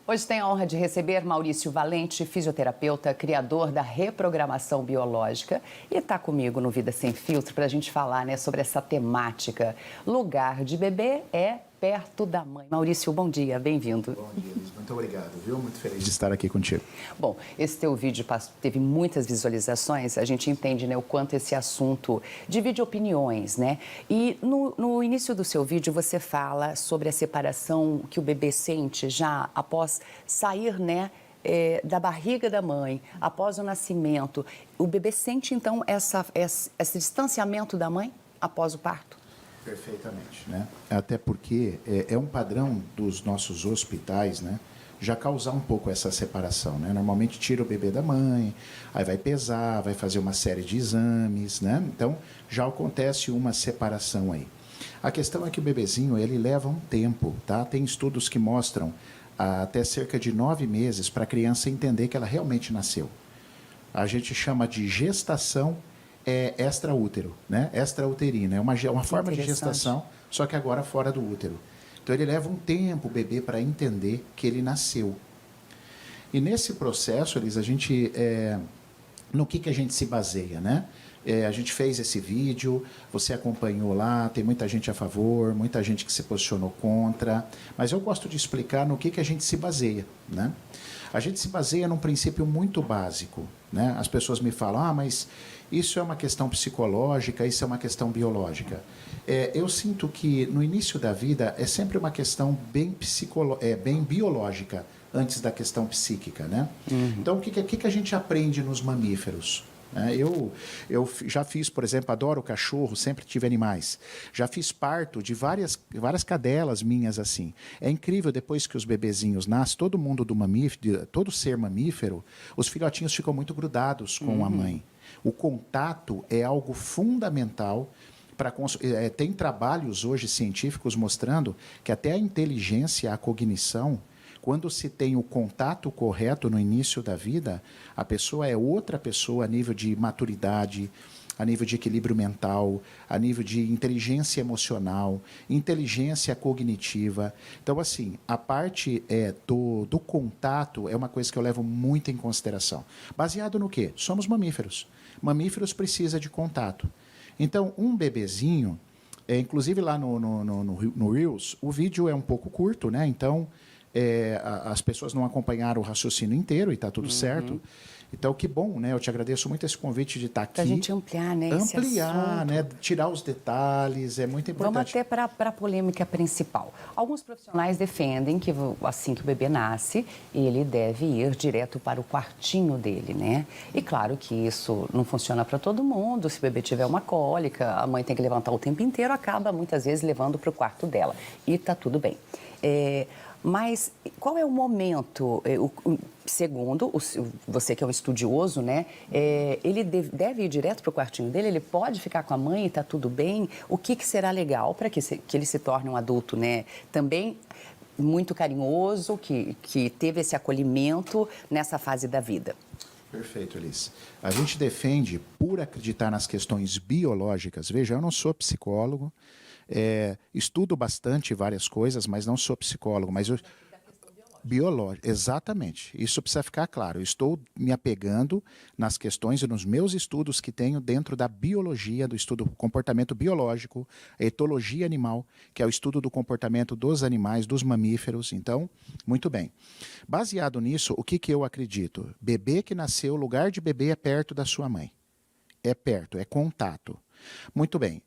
Hoje tenho a honra de receber Maurício Valente, fisioterapeuta, criador da reprogramação biológica, e está comigo no Vida Sem Filtro para a gente falar, sobre essa temática. Lugar de bebê é perto da mãe. Maurício, bom dia, bem-vindo. Bom dia, Liz. Muito obrigado, viu? Muito feliz de estar aqui contigo. Bom, esse teu vídeo teve muitas visualizações, a gente entende, o quanto esse assunto divide opiniões, E no início do seu vídeo você fala sobre a separação que o bebê sente já após sair, da barriga da mãe, após o nascimento. O bebê sente, então, esse distanciamento da mãe após o parto? Perfeitamente, Até porque é um padrão dos nossos hospitais, já causar um pouco essa separação, Normalmente tira o bebê da mãe, aí vai pesar, vai fazer uma série de exames, Então, já acontece uma separação aí. A questão é que o bebezinho, ele leva um tempo, tá? Tem estudos que mostram até cerca de 9 meses para a criança entender que ela realmente nasceu. A gente chama de gestação extraútero, extrauterina. É uma forma de gestação, só que agora fora do útero. Então ele leva um tempo, o bebê, para entender que ele nasceu. E nesse processo, Elis, a gente, no que a gente se baseia, a gente fez esse vídeo, você acompanhou lá, tem muita gente a favor, muita gente que se posicionou contra, mas eu gosto de explicar no que a gente se baseia, A gente se baseia num princípio muito básico, As pessoas me falam, mas isso é uma questão psicológica, isso é uma questão biológica. Eu sinto que no início da vida é sempre uma questão bem biológica, antes da questão psíquica, Uhum. Então, o que a gente aprende nos mamíferos? Eu já fiz, por exemplo, adoro cachorro, sempre tive animais. Já fiz parto de várias cadelas minhas assim. É incrível, depois que os bebezinhos nascem, todo mundo do mamífero, todo ser mamífero, os filhotinhos ficam muito grudados com a mãe. O contato é algo fundamental. Tem trabalhos hoje científicos mostrando que até a inteligência, a cognição, quando se tem o contato correto no início da vida, a pessoa é outra pessoa a nível de maturidade, a nível de equilíbrio mental, a nível de inteligência emocional, inteligência cognitiva. Então, assim, a parte do contato é uma coisa que eu levo muito em consideração. Baseado no quê? Somos mamíferos. Mamíferos precisam de contato. Então, um bebezinho, inclusive lá no Reels, o vídeo é um pouco curto, Então, as pessoas não acompanharam o raciocínio inteiro e está tudo certo. Então, que bom, Eu te agradeço muito esse convite de estar aqui. Para a gente ampliar, esse assunto. Tirar os detalhes, é muito importante. Vamos até para a polêmica principal. Alguns profissionais defendem que assim que o bebê nasce, ele deve ir direto para o quartinho dele, E claro que isso não funciona para todo mundo. Se o bebê tiver uma cólica, a mãe tem que levantar o tempo inteiro, acaba muitas vezes levando para o quarto dela. E está tudo bem. Mas qual é o momento, segundo você que é um estudioso, ele deve ir direto para o quartinho dele? Ele pode ficar com a mãe e está tudo bem? O que será legal para que ele se torne um adulto, também muito carinhoso, que teve esse acolhimento nessa fase da vida? Perfeito, Elis. A gente defende, por acreditar nas questões biológicas, veja, eu não sou psicólogo, estudo bastante várias coisas, mas não sou psicólogo, mas eu... Biológico, exatamente. Isso precisa ficar claro. Eu estou me apegando nas questões e nos meus estudos que tenho dentro da biologia, do estudo do comportamento biológico, a etologia animal, que é o estudo do comportamento dos animais, dos mamíferos. Então, muito bem. Baseado nisso, o que eu acredito? Bebê que nasceu, o lugar de bebê é perto da sua mãe. É perto, é contato. Muito bem.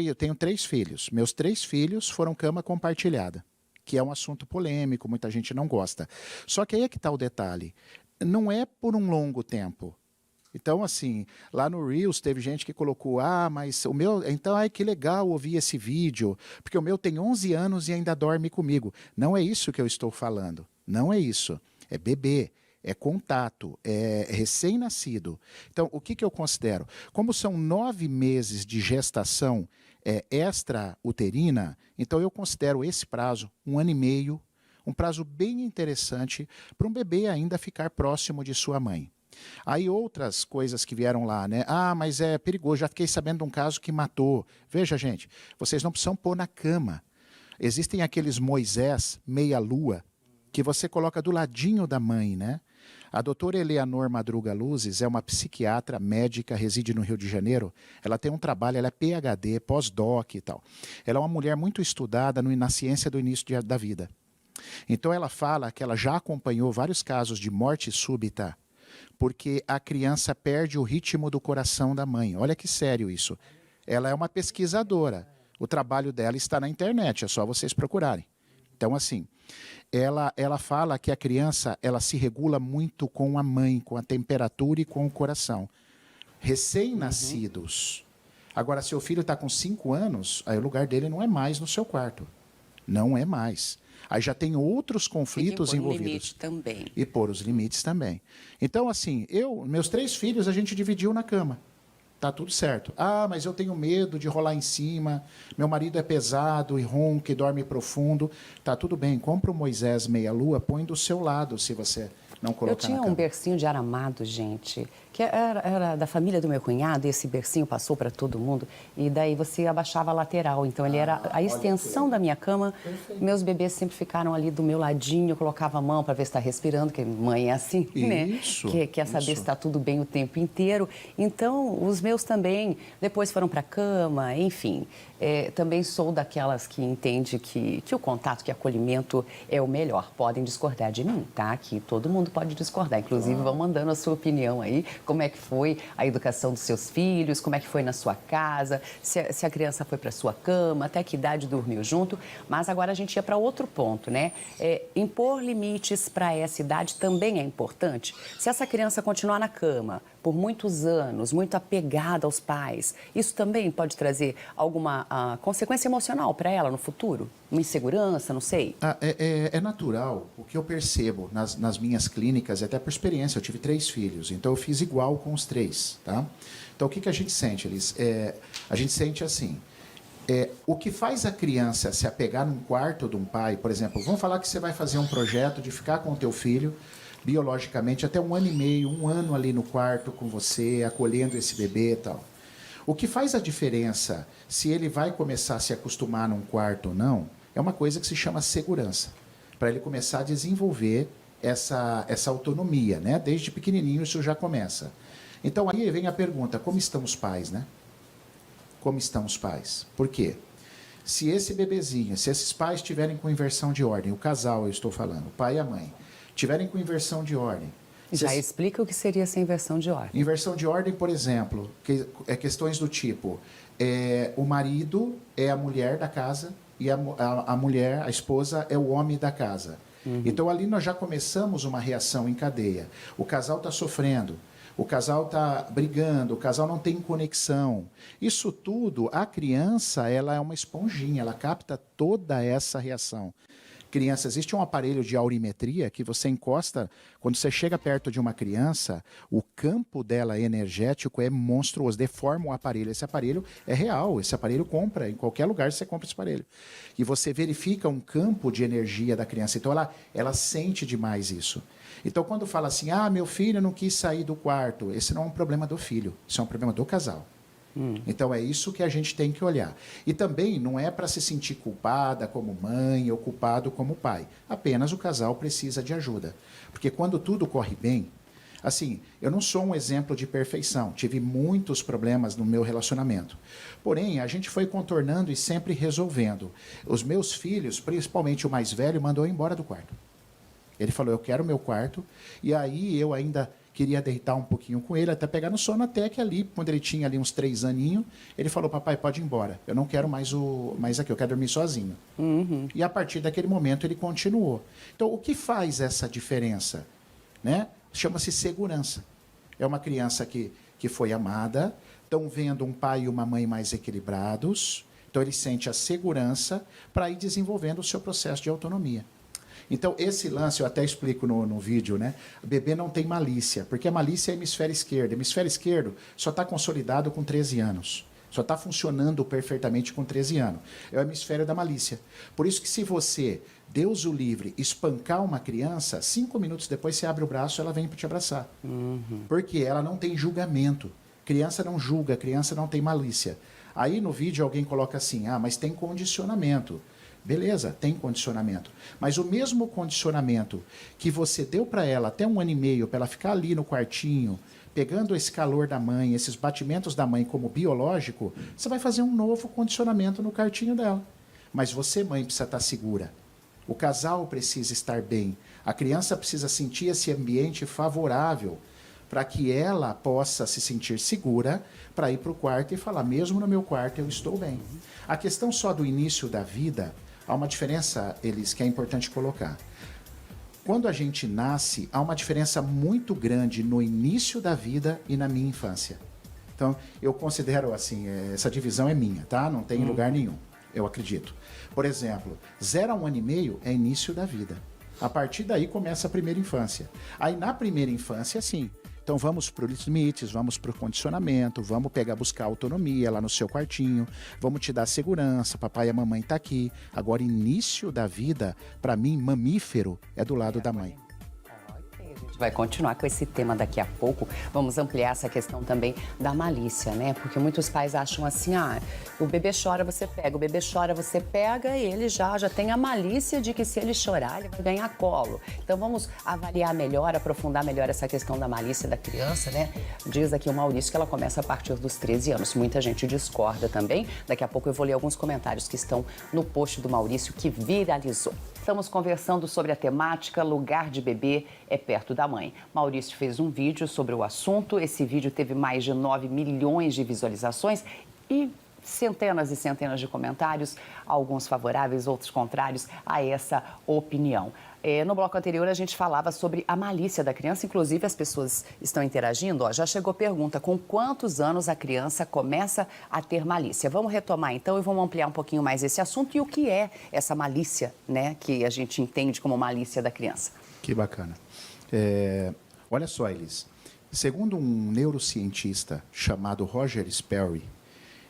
Eu tenho 3 filhos. Meus 3 filhos foram cama compartilhada, que é um assunto polêmico, muita gente não gosta. Só que aí é que está o detalhe. Não é por um longo tempo. Então, assim, lá no Reels teve gente que colocou, mas o meu... Então, que legal ouvir esse vídeo, porque o meu tem 11 anos e ainda dorme comigo. Não é isso que eu estou falando. Não é isso. É bebê. É contato, é recém-nascido. Então, o que eu considero? Como são 9 meses de gestação extrauterina, então eu considero esse prazo, 1 ano e meio, um prazo bem interessante para um bebê ainda ficar próximo de sua mãe. Aí outras coisas que vieram lá, mas é perigoso, já fiquei sabendo de um caso que matou. Veja, gente, vocês não precisam pôr na cama. Existem aqueles Moisés meia-lua, que você coloca do ladinho da mãe, né? A doutora Eleanor Madruga Luzes é uma psiquiatra médica, reside no Rio de Janeiro. Ela tem um trabalho, ela é PhD, pós-doc e tal. Ela é uma mulher muito estudada na ciência do início da vida. Então ela fala que ela já acompanhou vários casos de morte súbita, porque a criança perde o ritmo do coração da mãe. Olha que sério isso. Ela é uma pesquisadora. O trabalho dela está na internet, é só vocês procurarem. Então, assim, ela fala que a criança ela se regula muito com a mãe, com a temperatura e com o coração. Recém-nascidos. Agora, seu filho está com 5 anos, aí o lugar dele não é mais no seu quarto. Não é mais. Aí já tem outros conflitos envolvidos. Limite também. E pôr os limites também. Então, assim, meus 3 filhos, a gente dividiu na cama. Tá tudo certo. Ah, mas eu tenho medo de rolar em cima. Meu marido é pesado e ronca e dorme profundo. Tá tudo bem. Compra o Moisés meia-lua, põe do seu lado, se você não colocar Eu tinha na cama. um bercinho de aramado, gente, que era da família do meu cunhado, e esse bercinho passou para todo mundo, e daí você abaixava a lateral. Então, ele era a extensão da minha cama. Perfeito. Meus bebês sempre ficaram ali do meu ladinho, eu colocava a mão para ver se está respirando, porque mãe é assim, né? Isso, Que quer saber se está tudo bem o tempo inteiro. Então, os meus também, depois foram para a cama, enfim. Também sou daquelas que entende que o contato, que acolhimento é o melhor. Podem discordar de mim, tá? Que todo mundo pode discordar. Inclusive, vão mandando a sua opinião aí. Como é que foi a educação dos seus filhos? Como é que foi na sua casa? Se a criança foi para sua cama? Até que idade dormiu junto? Mas agora a gente ia para outro ponto, né? Impor limites para essa idade também é importante. Se essa criança continuar na cama por muitos anos, muito apegada aos pais, isso também pode trazer alguma consequência emocional para ela no futuro? Uma insegurança, não sei? É natural. O que eu percebo nas minhas clínicas, e até por experiência, eu tive 3 filhos, então eu fiz igual com os 3, tá? Então, o que a gente sente, Elis? A gente sente assim, o que faz a criança se apegar num quarto de um pai, por exemplo, vamos falar que você vai fazer um projeto de ficar com o teu filho, biologicamente, até 1 ano e meio, 1 ano ali no quarto com você, acolhendo esse bebê e tal. O que faz a diferença se ele vai começar a se acostumar num quarto ou não, é uma coisa que se chama segurança. Para ele começar a desenvolver essa autonomia, né? Desde pequenininho isso já começa. Então aí vem a pergunta, como estão os pais, né? Como estão os pais? Por quê? Se esse bebezinho, se esses pais tiverem com inversão de ordem, o casal eu estou falando, o pai e a mãe, tiverem com inversão de ordem. Já explica o que seria essa inversão de ordem. Inversão de ordem, por exemplo, questões do tipo, o marido é a mulher da casa e a mulher, a esposa, é o homem da casa. Então ali nós já começamos uma reação em cadeia. O casal está sofrendo, o casal está brigando, o casal não tem conexão. Isso tudo, a criança, ela é uma esponjinha, ela capta toda essa reação. Criança, existe um aparelho de aurimetria que você encosta, quando você chega perto de uma criança, o campo dela energético é monstruoso, deforma o aparelho. Esse aparelho é real, esse aparelho compra, em qualquer lugar você compra esse aparelho. E você verifica um campo de energia da criança, então ela sente demais isso. Então quando fala assim, meu filho não quis sair do quarto, esse não é um problema do filho, isso é um problema do casal. Então é isso que a gente tem que olhar. E também não é para se sentir culpada como mãe ou culpado como pai. Apenas o casal precisa de ajuda. Porque quando tudo corre bem, assim, eu não sou um exemplo de perfeição. Tive muitos problemas no meu relacionamento. Porém, a gente foi contornando e sempre resolvendo. Os meus filhos, principalmente o mais velho, mandou eu embora do quarto. Ele falou, eu quero o meu quarto. E aí eu ainda queria deitar um pouquinho com ele, até pegar no sono, até que ali, quando ele tinha ali uns 3 aninhos, ele falou, papai, pode ir embora. Eu não quero mais aqui, eu quero dormir sozinho. E a partir daquele momento ele continuou. Então, o que faz essa diferença? Né? Chama-se segurança. É uma criança que foi amada, estão vendo um pai e uma mãe mais equilibrados, então ele sente a segurança para ir desenvolvendo o seu processo de autonomia. Então, esse lance, eu até explico no vídeo, né? O bebê não tem malícia, porque a malícia é hemisfério esquerdo. O hemisfério esquerdo só está consolidado com 13 anos. Só está funcionando perfeitamente com 13 anos. É o hemisfério da malícia. Por isso que se você, Deus o livre, espancar uma criança, 5 minutos depois você abre o braço, ela vem para te abraçar. Porque ela não tem julgamento. Criança não julga, criança não tem malícia. Aí no vídeo alguém coloca assim, mas tem condicionamento. Beleza, tem condicionamento. Mas o mesmo condicionamento que você deu para ela até 1 ano e meio, para ela ficar ali no quartinho, pegando esse calor da mãe, esses batimentos da mãe como biológico, você vai fazer um novo condicionamento no quartinho dela. Mas você, mãe, precisa estar segura. O casal precisa estar bem. A criança precisa sentir esse ambiente favorável para que ela possa se sentir segura para ir para o quarto e falar, mesmo no meu quarto eu estou bem. A questão só do início da vida, há uma diferença, Elis, que é importante colocar. Quando a gente nasce, há uma diferença muito grande no início da vida e na minha infância. Então, eu considero assim, essa divisão é minha, tá? Não tem lugar nenhum, eu acredito. Por exemplo, 0 a 1 ano e meio é início da vida. A partir daí começa a primeira infância. Aí na primeira infância, sim. Então vamos para os limites, vamos para o condicionamento, vamos buscar autonomia lá no seu quartinho, vamos te dar segurança, papai e a mamãe tá aqui. Agora, início da vida, para mim, mamífero é do lado da mãe. A gente vai continuar com esse tema daqui a pouco. Vamos ampliar essa questão também da malícia, né? Porque muitos pais acham assim, o bebê chora, você pega, o bebê chora, você pega, e ele já tem a malícia de que se ele chorar, ele vai ganhar colo. Então vamos avaliar melhor, aprofundar melhor essa questão da malícia da criança, né? Diz aqui o Maurício que ela começa a partir dos 13 anos. Muita gente discorda também. Daqui a pouco eu vou ler alguns comentários que estão no post do Maurício que viralizou. Estamos conversando sobre a temática lugar de bebê é perto da mãe. Maurício fez um vídeo sobre o assunto. Esse vídeo teve mais de 9 milhões de visualizações e centenas e centenas de comentários, alguns favoráveis, outros contrários a essa opinião. No bloco anterior, a gente falava sobre a malícia da criança, inclusive as pessoas estão interagindo. Já chegou pergunta, com quantos anos a criança começa a ter malícia? Vamos retomar então e vamos ampliar um pouquinho mais esse assunto e o que é essa malícia, né, que a gente entende como malícia da criança. Que bacana. Olha só, Elis, segundo um neurocientista chamado Roger Sperry,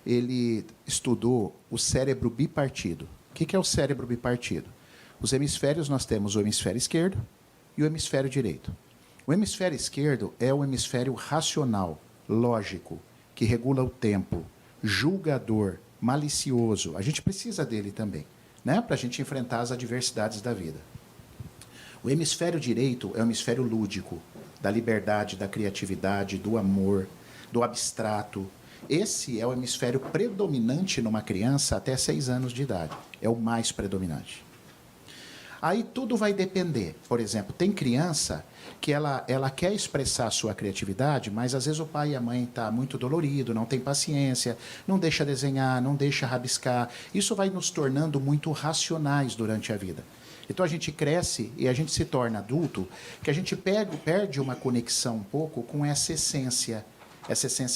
ele estudou o cérebro bipartido. O que é o cérebro bipartido? Os hemisférios, nós temos o hemisfério esquerdo e o hemisfério direito. O hemisfério esquerdo é o hemisfério racional, lógico, que regula o tempo, julgador, malicioso. A gente precisa dele também, né? Para a gente enfrentar as adversidades da vida. O hemisfério direito é o hemisfério lúdico, da liberdade, da criatividade, do amor, do abstrato. Esse é o hemisfério predominante numa criança até 6 anos de idade. É o mais predominante. Aí tudo vai depender. Por exemplo, tem criança que ela quer expressar a sua criatividade, mas às vezes o pai e a mãe estão muito dolorido, não tem paciência, não deixa desenhar, não deixa rabiscar. Isso vai nos tornando muito racionais durante a vida. Então a gente cresce e a gente se torna adulto, que a gente perde uma conexão um pouco com essa essência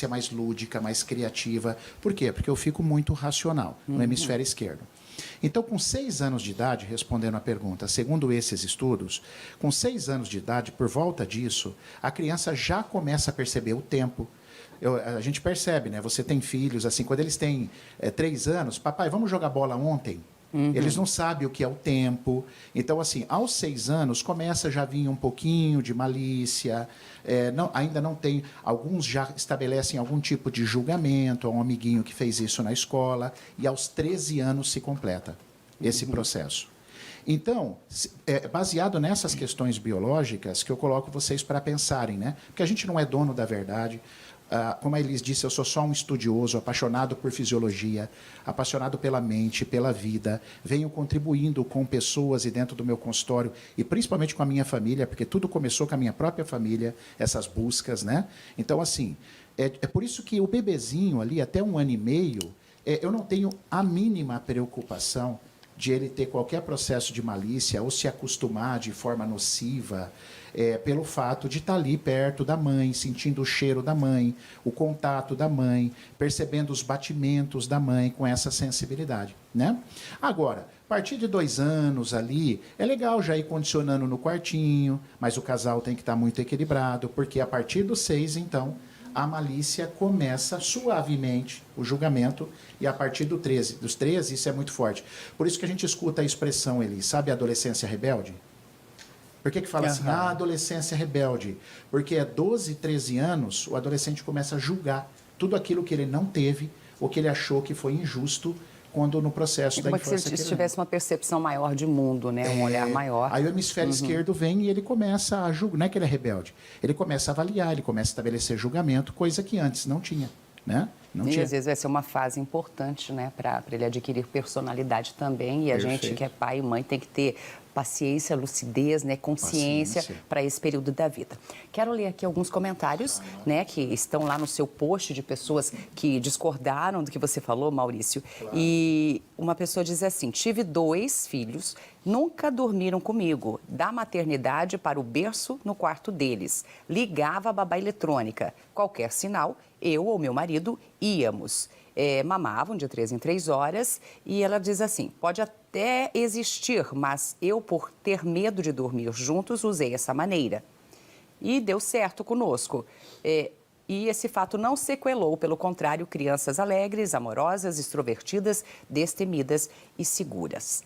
mais lúdica, mais criativa. Por quê? Porque eu fico muito racional no hemisfério esquerdo. Então, com 6 anos de idade, respondendo à pergunta, segundo esses estudos, com 6 anos de idade, por volta disso, a criança já começa a perceber o tempo. A gente percebe, né? Você tem filhos, assim, quando eles têm 3 anos, papai, vamos jogar bola ontem? Eles não sabem o que é o tempo. Então, assim, aos 6 anos, começa já a vir um pouquinho de malícia. Ainda não tem... Alguns já estabelecem algum tipo de julgamento. Há um amiguinho que fez isso na escola. E aos 13 anos se completa esse processo. Então, baseado nessas questões biológicas que eu coloco vocês para pensarem, né? Porque a gente não é dono da verdade. Como a Elis disse, eu sou só um estudioso, apaixonado por fisiologia, apaixonado pela mente, pela vida. Venho contribuindo com pessoas e dentro do meu consultório, e principalmente com a minha família, porque tudo começou com a minha própria família, essas buscas, né? Então, assim, é por isso que o bebezinho ali, até 1 ano e meio, eu não tenho a mínima preocupação de ele ter qualquer processo de malícia ou se acostumar de forma nociva, pelo fato de estar ali perto da mãe, sentindo o cheiro da mãe, o contato da mãe, percebendo os batimentos da mãe com essa sensibilidade, né? Agora, a partir de 2 anos ali, é legal já ir condicionando no quartinho, mas o casal tem que estar muito equilibrado, porque a partir dos 6, então, a malícia começa suavemente, o julgamento, e a partir dos 13, isso é muito forte. Por isso que a gente escuta a expressão, Eli, sabe a adolescência rebelde? Por que fala assim, adolescência rebelde? Porque é 12, 13 anos, o adolescente começa a julgar tudo aquilo que ele não teve, ou que ele achou que foi injusto quando no processo da Como se infância. ele tivesse uma percepção maior de mundo, né? Um olhar maior. Aí o hemisfério esquerdo vem e ele começa a julgar, não é que ele é rebelde, ele começa a avaliar, ele começa a estabelecer julgamento, coisa que antes não tinha, né? Não E tinha. às vezes vai ser uma fase importante, né, para ele adquirir personalidade também. E a gente que é pai e mãe tem que ter paciência, lucidez, né, consciência para esse período da vida. Quero ler aqui alguns comentários, né, que estão lá no seu post de pessoas que discordaram do que você falou, Maurício. Claro. E uma pessoa diz assim: tive 2 filhos, nunca dormiram comigo. Da maternidade para o berço no quarto deles. Ligava a babá eletrônica. Qualquer sinal, eu ou meu marido íamos. Mamavam de 3 em 3 horas e ela diz assim: pode até existir, mas eu, por ter medo de dormir juntos, usei essa maneira. E deu certo conosco. E esse fato não sequelou, pelo contrário, crianças alegres, amorosas, extrovertidas, destemidas e seguras.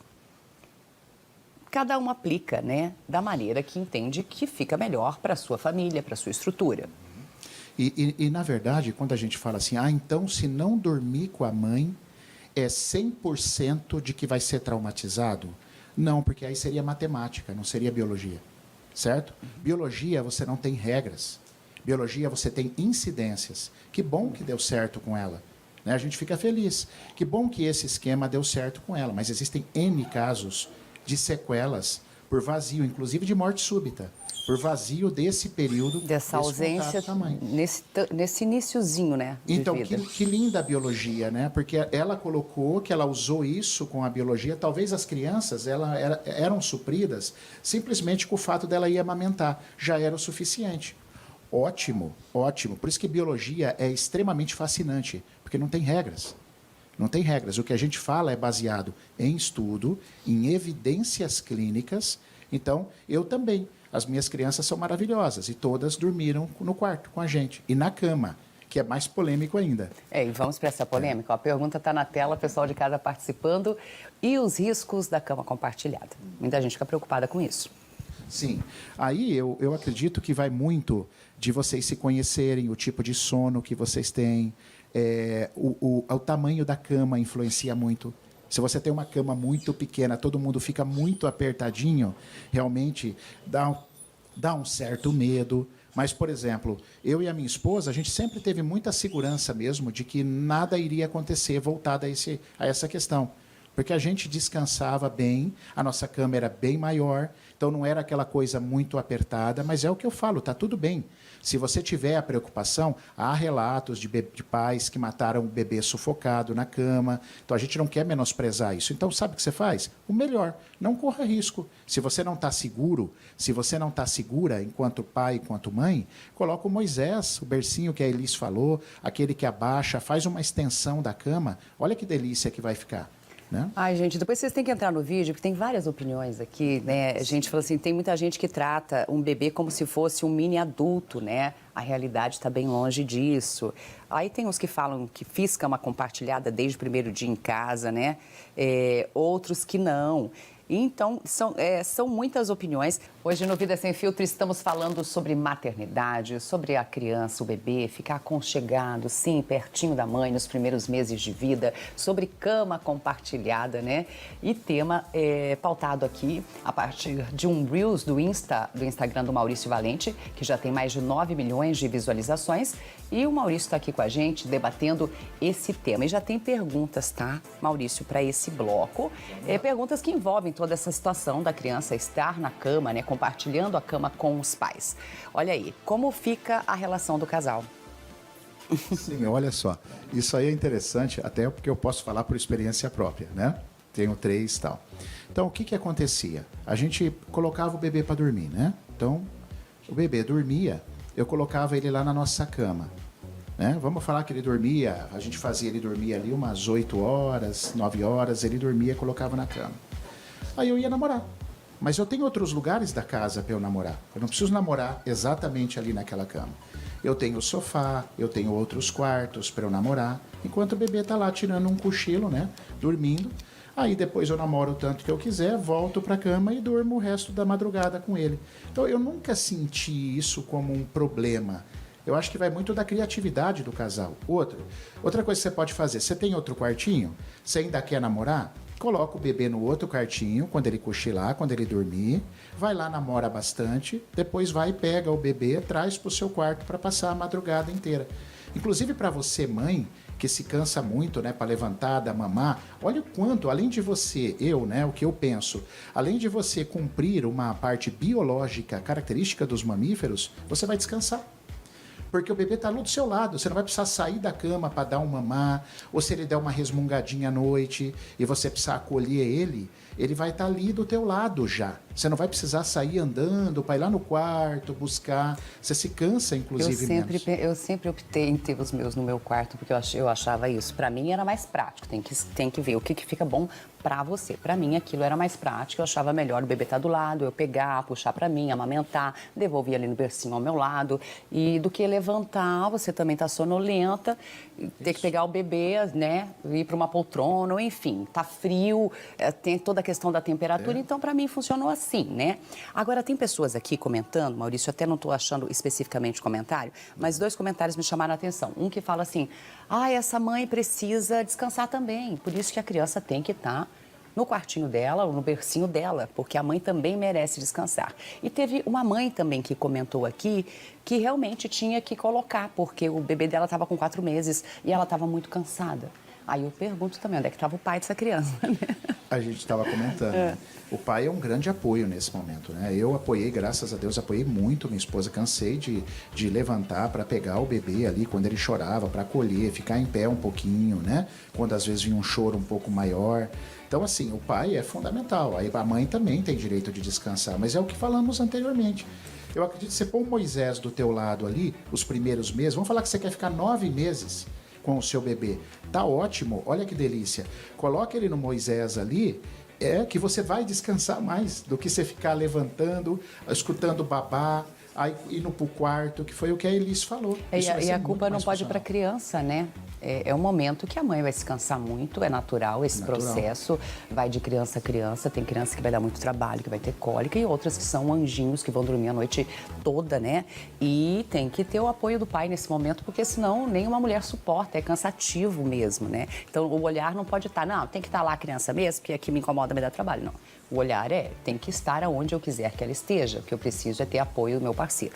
Cada um aplica, né, da maneira que entende que fica melhor para a sua família, para a sua estrutura. E, na verdade, quando a gente fala assim, então se não dormir com a mãe, é 100% de que vai ser traumatizado? Não, porque aí seria matemática, não seria biologia, certo? Biologia, você não tem regras. Biologia, você tem incidências. Que bom que deu certo com ela, né? A gente fica feliz. Que bom que esse esquema deu certo com ela, mas existem N casos de sequelas por vazio, inclusive de morte súbita, por vazio desse período, dessa ausência, da mãe. Nesse iniciozinho, né, de então, vida. Que linda a biologia, né? Porque ela colocou que ela usou isso com a biologia. Talvez as crianças eram supridas simplesmente com o fato dela ir amamentar. Já era o suficiente. Ótimo, ótimo. Por isso que biologia é extremamente fascinante, porque não tem regras. Não tem regras. O que a gente fala é baseado em estudo, em evidências clínicas. Então, eu também. As minhas crianças são maravilhosas e todas dormiram no quarto com a gente. E na cama, que é mais polêmico ainda. E vamos para essa polêmica. A pergunta está na tela, o pessoal de casa participando. E os riscos da cama compartilhada? Muita gente fica preocupada com isso. Sim. Aí eu acredito que vai muito de vocês se conhecerem, o tipo de sono que vocês têm. O tamanho da cama influencia muito. Se você tem uma cama muito pequena, todo mundo fica muito apertadinho, realmente dá um certo medo. Mas, por exemplo, eu e a minha esposa, a gente sempre teve muita segurança mesmo de que nada iria acontecer voltado a essa questão. Porque a gente descansava bem, a nossa cama era bem maior, então não era aquela coisa muito apertada, mas é o que eu falo, está tudo bem. Se você tiver a preocupação, há relatos de pais que mataram o bebê sufocado na cama, então a gente não quer menosprezar isso. Então, sabe o que você faz? O melhor, não corra risco. Se você não está seguro, se você não está segura enquanto pai, enquanto mãe, coloca o Moisés, o bercinho que a Elis falou, aquele que abaixa, faz uma extensão da cama, olha que delícia que vai ficar. Né? Ai, gente, depois vocês têm que entrar no vídeo, porque tem várias opiniões aqui, né? A gente fala assim, tem muita gente que trata um bebê como se fosse um mini adulto, né? A realidade está bem longe disso. Aí tem os que falam que fiz cama compartilhada desde o primeiro dia em casa, né? Outros que não. Então, são muitas opiniões. Hoje no Vida Sem Filtro estamos falando sobre maternidade, sobre a criança, o bebê, ficar aconchegado, sim, pertinho da mãe nos primeiros meses de vida, sobre cama compartilhada, né? E tema pautado aqui a partir de um Reels do Instagram do Maurício Valente, que já tem mais de 9 milhões de visualizações. E o Maurício está aqui com a gente debatendo esse tema. E já tem perguntas, tá, Maurício, para esse bloco. Perguntas que envolvem toda essa situação da criança estar na cama, né, compartilhando a cama com os pais. Olha aí, como fica a relação do casal? Sim, olha só, isso aí é interessante, até porque eu posso falar por experiência própria, né? Tenho 3 e tal. Então, o que acontecia? A gente colocava o bebê para dormir, né? Então, o bebê dormia, eu colocava ele lá na nossa cama. Né? Vamos falar que ele dormia, a gente fazia ele dormir ali umas 8 horas, 9 horas, ele dormia e colocava na cama. Aí eu ia namorar. Mas eu tenho outros lugares da casa para eu namorar. Eu não preciso namorar exatamente ali naquela cama. Eu tenho o sofá, eu tenho outros quartos para eu namorar, enquanto o bebê está lá tirando um cochilo, né? Dormindo. Aí depois eu namoro o tanto que eu quiser, volto para a cama e durmo o resto da madrugada com ele. Então eu nunca senti isso como um problema. Eu acho que vai muito da criatividade do casal. Outra coisa que você pode fazer, você tem outro quartinho? Você ainda quer namorar? Coloca o bebê no outro quartinho, quando ele cochilar, quando ele dormir. Vai lá, namora bastante. Depois vai, pega o bebê, traz para o seu quarto para passar a madrugada inteira. Inclusive para você, mãe, que se cansa muito, né, para levantar, dar mamar, olha o quanto, além de você, né, o que eu penso, além de você cumprir uma parte biológica característica dos mamíferos, você vai descansar. Porque o bebê está ali do seu lado, você não vai precisar sair da cama para dar um mamar, ou se ele der uma resmungadinha à noite e você precisar acolher ele vai estar ali do teu lado já. Você não vai precisar sair andando para ir lá no quarto, buscar. Você se cansa, inclusive, menos. Eu sempre optei em ter os meus no meu quarto, porque eu achava isso. Para mim era mais prático, tem que ver o que fica bom para você. Para mim aquilo era mais prático, eu achava melhor o bebê estar do lado, eu pegar, puxar para mim, amamentar, devolver ali no bercinho ao meu lado. E do que levantar, você também está sonolenta, ter que pegar o bebê, né, ir para uma poltrona, ou enfim, tá frio, tem toda a questão da temperatura, então para mim funcionou assim, né? Agora tem pessoas aqui comentando, Maurício, eu até não estou achando especificamente o comentário, mas 2 comentários me chamaram a atenção. Um que fala assim, essa mãe precisa descansar também, por isso que a criança tem que estar no quartinho dela ou no bercinho dela, porque a mãe também merece descansar. E teve uma mãe também que comentou aqui que realmente tinha que colocar, porque o bebê dela estava com 4 meses e ela estava muito cansada. Aí eu pergunto também, onde é que estava o pai dessa criança, né? A gente estava comentando. Né? O pai é um grande apoio nesse momento, né? Eu apoiei, graças a Deus, apoiei muito minha esposa. Cansei de levantar para pegar o bebê ali quando ele chorava, para acolher, ficar em pé um pouquinho, né? Quando às vezes vinha um choro um pouco maior. Então, assim, o pai é fundamental. Aí a mãe também tem direito de descansar, mas é o que falamos anteriormente. Eu acredito que você pôr o Moisés do teu lado ali, os primeiros meses, vamos falar que você quer ficar 9 meses com o seu bebê. Tá ótimo, olha que delícia. Coloca ele no Moisés ali, que você vai descansar mais do que você ficar levantando, escutando babá, aí indo pro quarto, que foi o que a Elis falou. E a culpa não pode ir para a criança, né? É um momento que a mãe vai se cansar muito, é natural esse processo, vai de criança a criança, tem criança que vai dar muito trabalho, que vai ter cólica, e outras que são anjinhos, que vão dormir a noite toda, né? E tem que ter o apoio do pai nesse momento, porque senão nenhuma mulher suporta, é cansativo mesmo, né? Então o olhar não pode estar, não, tem que estar lá a criança mesmo, porque aqui me incomoda, me dá trabalho, não. O olhar tem que estar aonde eu quiser que ela esteja, o que eu preciso é ter apoio do meu parceiro.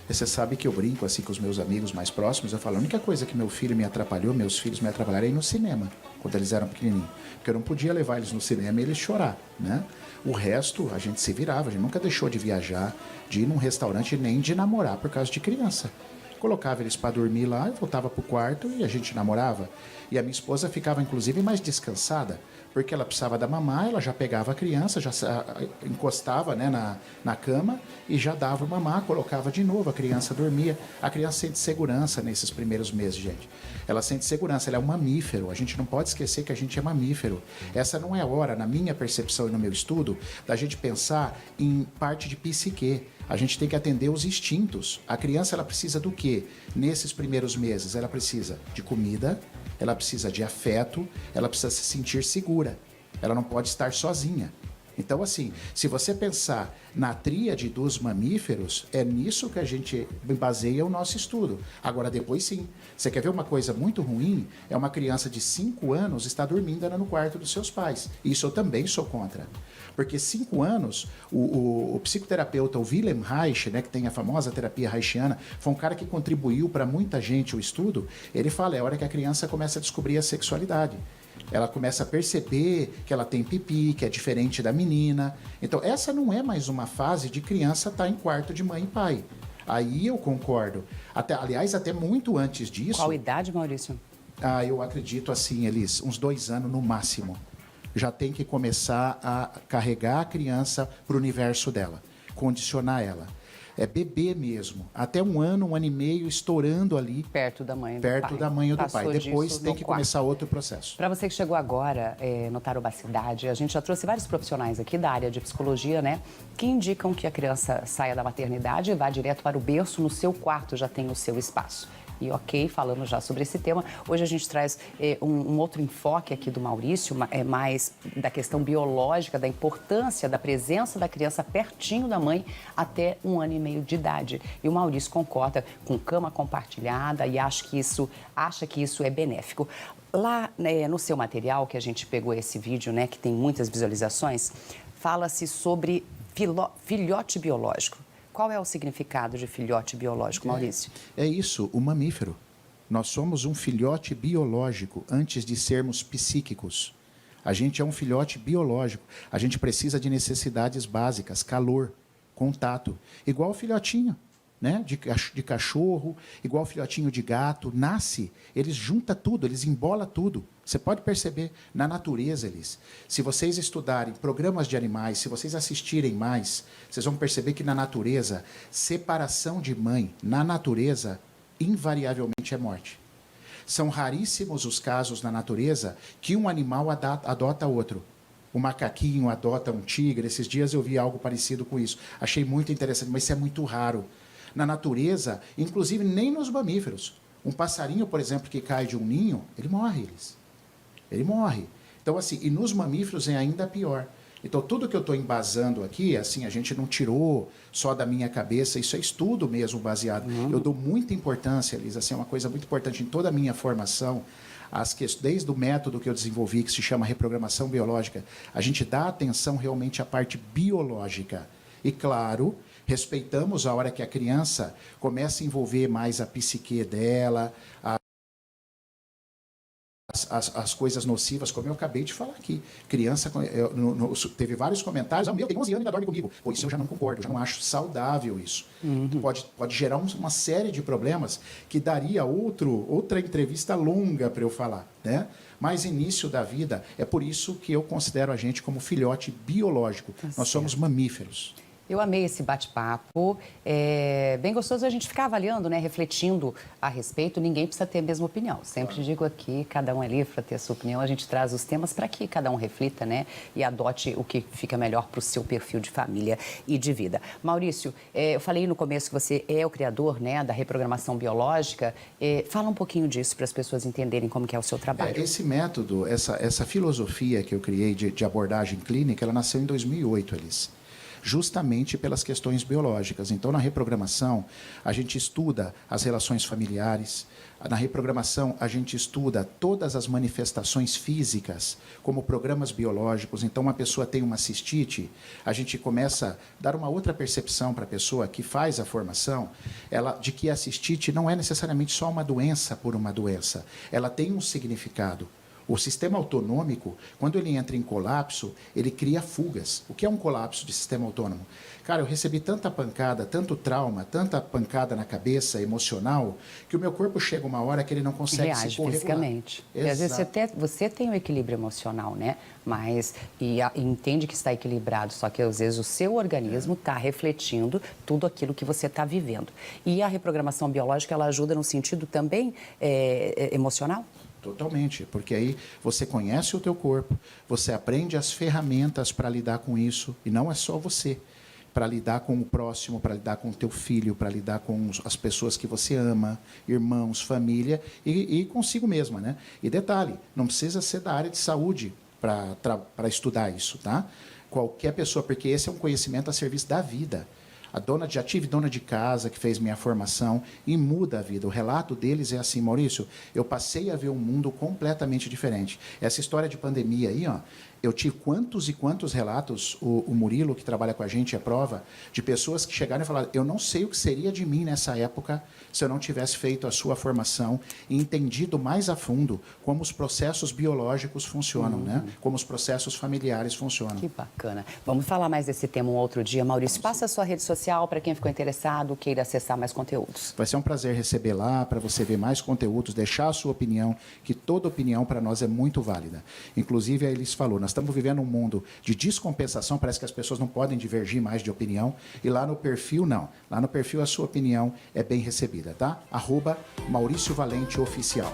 Você sabe que eu brinco assim com os meus amigos mais próximos, eu falo, a única coisa que meu filho me atrapalhou, meus filhos me atrapalharam é ir no cinema, quando eles eram pequenininhos. Porque eu não podia levar eles no cinema e eles chorar, né? O resto, a gente se virava, a gente nunca deixou de viajar, de ir num restaurante, nem de namorar por causa de criança. Colocava eles para dormir lá, eu voltava pro quarto e a gente namorava. E a minha esposa ficava, inclusive, mais descansada, porque ela precisava da mamar, ela já pegava a criança, já encostava, né, na cama e já dava o mamar, colocava de novo, a criança dormia. A criança sente segurança nesses primeiros meses, gente. Ela sente segurança, ela é um mamífero, a gente não pode esquecer que a gente é mamífero. Essa não é a hora, na minha percepção e no meu estudo, da gente pensar em parte de psique. A gente tem que atender os instintos. A criança, ela precisa do quê? Nesses primeiros meses, ela precisa de comida, ela precisa de afeto, ela precisa se sentir segura. Ela não pode estar sozinha. Então, assim, se você pensar na tríade dos mamíferos, é nisso que a gente baseia o nosso estudo. Agora, depois sim, você quer ver uma coisa muito ruim? É uma criança de 5 anos estar dormindo no quarto dos seus pais. Isso eu também sou contra. Porque 5 anos, o psicoterapeuta, o Wilhelm Reich, né, que tem a famosa terapia reichiana, foi um cara que contribuiu para muita gente o estudo. Ele fala, é a hora que a criança começa a descobrir a sexualidade. Ela começa a perceber que ela tem pipi, que é diferente da menina. Então, essa não é mais uma fase de criança estar em quarto de mãe e pai. Aí eu concordo. Aliás, até muito antes disso... Qual idade, Maurício? Eu acredito assim, Elis, uns 2 anos no máximo. Já tem que começar a carregar a criança para o universo dela, condicionar ela. É bebê mesmo, até 1 ano, 1 ano e meio, estourando ali. Perto da mãe do pai. Perto da mãe ou do pai. Depois tem que começar outro processo. Para você que chegou agora no Tarobacidade, a gente já trouxe vários profissionais aqui da área de psicologia, né? Que indicam que a criança saia da maternidade e vá direto para o berço, no seu quarto já tem o seu espaço. E ok, falando já sobre esse tema, hoje a gente traz um outro enfoque aqui do Maurício, mais da questão biológica, da importância da presença da criança pertinho da mãe até 1 ano e meio de idade. E o Maurício concorda com cama compartilhada e acha que isso é benéfico. Lá, né, no seu material, que a gente pegou esse vídeo, né, que tem muitas visualizações, fala-se sobre filhote biológico. Qual é o significado de filhote biológico, Maurício? É isso, o mamífero. Nós somos um filhote biológico antes de sermos psíquicos. A gente é um filhote biológico. A gente precisa de necessidades básicas, calor, contato. Igual o filhotinho, né? de cachorro, igual o filhotinho de gato. Nasce, eles juntam tudo, eles embolam tudo. Você pode perceber na natureza, eles. Se vocês estudarem programas de animais, se vocês assistirem mais, vocês vão perceber que na natureza, separação de mãe, na natureza, invariavelmente é morte. São raríssimos os casos na natureza que um animal adota outro. O macaquinho adota um tigre. Esses dias eu vi algo parecido com isso. Achei muito interessante, mas isso é muito raro. Na natureza, inclusive nem nos mamíferos. Um passarinho, por exemplo, que cai de um ninho, ele morre. Ele morre. Então, assim, e nos mamíferos é ainda pior. Então, tudo que eu estou embasando aqui, assim, a gente não tirou só da minha cabeça, isso é estudo mesmo baseado. Eu dou muita importância, Liz, assim, é uma coisa muito importante em toda a minha formação, desde o método que eu desenvolvi, que se chama reprogramação biológica, a gente dá atenção realmente à parte biológica. E, claro, respeitamos a hora que a criança começa a envolver mais a psique dela, as coisas nocivas, como eu acabei de falar aqui. Criança, teve vários comentários, meu, tem 11 anos e ainda dorme comigo. Pô, isso eu já não concordo, eu já não acho saudável isso. Pode gerar uma série de problemas que daria outra entrevista longa para eu falar, né? Mas início da vida, é por isso que eu considero a gente como filhote biológico. Nós somos mamíferos. Eu amei esse bate-papo, é bem gostoso a gente ficar avaliando, né, refletindo a respeito, ninguém precisa ter a mesma opinião. Sempre digo aqui, cada um é livre para ter a sua opinião, a gente traz os temas para que cada um reflita, né, e adote o que fica melhor para o seu perfil de família e de vida. Maurício, eu falei no começo que você é o criador, né, da reprogramação biológica, fala um pouquinho disso para as pessoas entenderem como que é o seu trabalho. Esse método, essa filosofia que eu criei de abordagem clínica, ela nasceu em 2008, Alice. Justamente pelas questões biológicas. Então, na reprogramação, a gente estuda as relações familiares. Na reprogramação, a gente estuda todas as manifestações físicas, como programas biológicos. Então, uma pessoa tem uma cistite, a gente começa a dar uma outra percepção para a pessoa que faz a formação, de que a cistite não é necessariamente só uma doença por uma doença. Ela tem um significado. O sistema autonômico, quando ele entra em colapso, ele cria fugas. O que é um colapso de sistema autônomo? Cara, eu recebi tanta pancada, tanto trauma, tanta pancada na cabeça, emocional, que o meu corpo chega uma hora que ele não consegue reage se corregular. fisicamente. E às vezes você tem um equilíbrio emocional, né? Mas e entende que está equilibrado, só que às vezes o seu organismo está refletindo tudo aquilo que você está vivendo. E a reprogramação biológica, ela ajuda no sentido também emocional? Totalmente, porque aí você conhece o teu corpo, você aprende as ferramentas para lidar com isso, e não é só você, para lidar com o próximo, para lidar com o teu filho, para lidar com as pessoas que você ama, irmãos, família, e consigo mesma, né? E detalhe, não precisa ser da área de saúde para estudar isso, tá? Qualquer pessoa, porque esse é um conhecimento a serviço da vida. Já tive dona de casa que fez minha formação e muda a vida. O relato deles é assim, Maurício, eu passei a ver um mundo completamente diferente. Essa história de pandemia aí, ó, eu tive quantos e quantos relatos, o Murilo, que trabalha com a gente, é prova, de pessoas que chegaram e falaram, eu não sei o que seria de mim nessa época se eu não tivesse feito a sua formação e entendido mais a fundo como os processos biológicos funcionam, né? Como os processos familiares funcionam. Que bacana. Vamos falar mais desse tema um outro dia. Maurício, passa a sua rede social para quem ficou interessado, queira acessar mais conteúdos. Vai ser um prazer receber lá, para você ver mais conteúdos, deixar a sua opinião, que toda opinião para nós é muito válida. Inclusive, a Elis falou, nós estamos vivendo um mundo de descompensação, parece que as pessoas não podem divergir mais de opinião, e lá no perfil, não. Lá no perfil, a sua opinião é bem recebida, tá? @Maurício Valente Oficial.